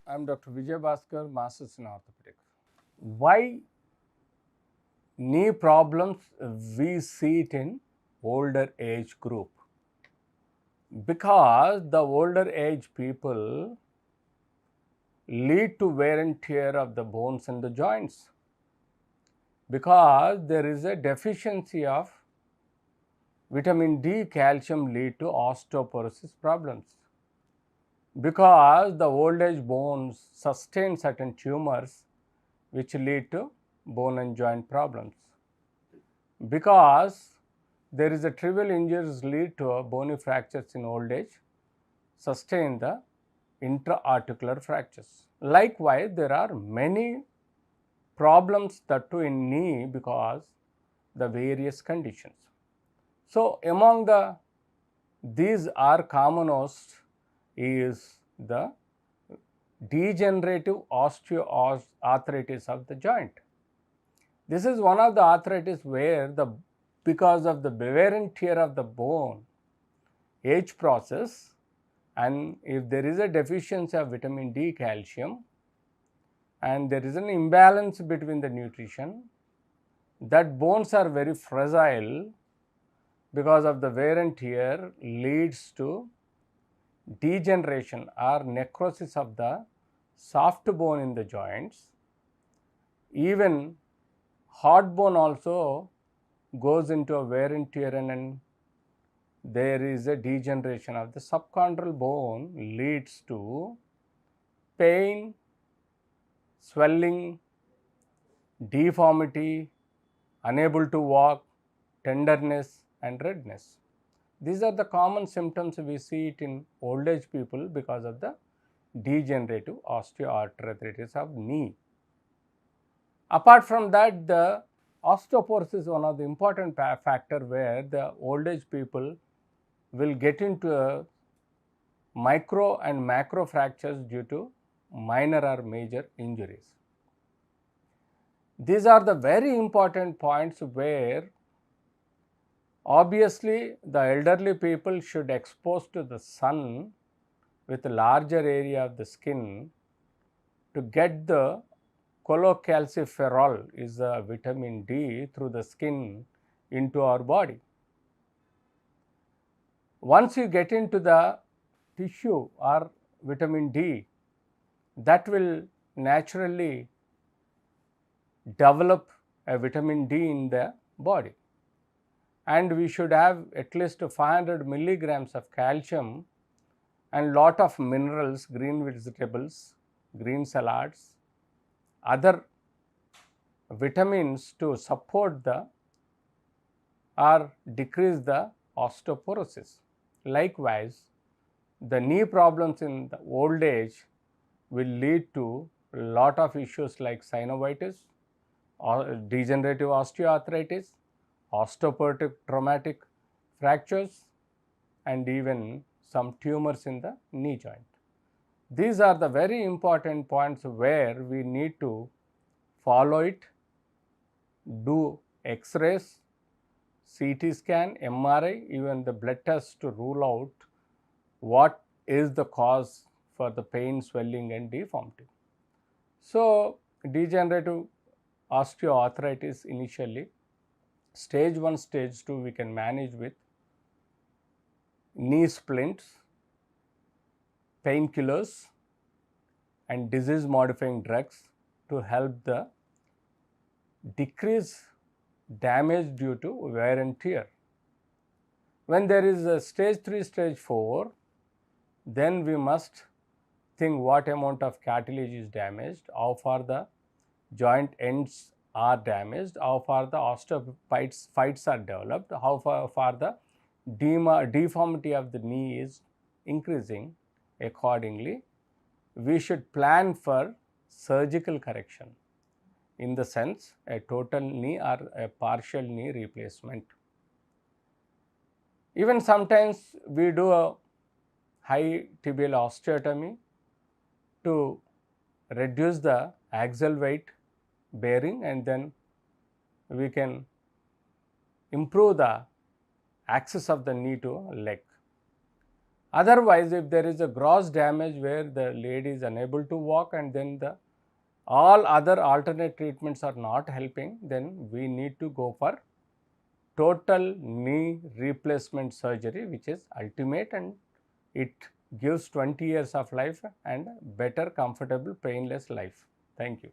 I am Dr. Vijay Bhaskar, Masters in Orthopedics. Why knee problems we see it in older age group? Because the older age people lead to wear and tear of the bones and the joints. Because there is a deficiency of vitamin D, calcium lead to osteoporosis problems. Because the old age bones sustain certain tumors which lead to bone and joint problems. Because there is a trivial injuries lead to bony fractures in old age, sustain the intra-articular fractures. Likewise, there are many problems that too in knee because the various conditions. So among these are commonest is the degenerative osteoarthritis of the joint. This is one of the arthritis where because of the wear and tear of the bone, age process, and if there is a deficiency of vitamin D, calcium, and there is an imbalance between the nutrition, that bones are very fragile because of the wear and tear leads to degeneration or necrosis of the soft bone in the joints. Even hard bone also goes into a wear and tear, and there is a degeneration of the subchondral bone leads to pain, swelling, deformity, unable to walk, tenderness and redness. These are the common symptoms we see it in old age people because of the degenerative osteoarthritis of knee. Apart from that, the osteoporosis is one of the important factor where the old age people will get into micro and macro fractures due to minor or major injuries. These are the very important points where obviously the elderly people should expose to the sun with a larger area of the skin to get the cholecalciferol is a vitamin D through the skin into our body. Once you get into the tissue or vitamin D, that will naturally develop a vitamin D in the body. And we should have at least 500 milligrams of calcium and lot of minerals, green vegetables, green salads, other vitamins to support the or decrease the osteoporosis. Likewise, the knee problems in the old age will lead to a lot of issues like synovitis, or degenerative osteoarthritis, osteoporotic traumatic fractures, and even some tumors in the knee joint. These are the very important points where we need to follow it, do X-rays, CT scan, MRI, even the blood tests to rule out what is the cause for the pain, swelling and deformity. So, degenerative osteoarthritis initially, stage 1, stage 2 we can manage with knee splints, painkillers and disease modifying drugs to help the decrease damage due to wear and tear. When there is a stage 3, stage 4, then we must think what amount of cartilage is damaged, how far the joint ends are damaged, how far the osteophytes are developed, how far the deformity of the knee is increasing. Accordingly, we should plan for surgical correction, in the sense a total knee or a partial knee replacement. Even sometimes we do a high tibial osteotomy to reduce the axial weight bearing, and then we can improve the access of the knee to leg. Otherwise, if there is a gross damage where the lady is unable to walk and then all other alternate treatments are not helping, then we need to go for total knee replacement surgery, which is ultimate, and it gives 20 years of life and better, comfortable, painless life. Thank you.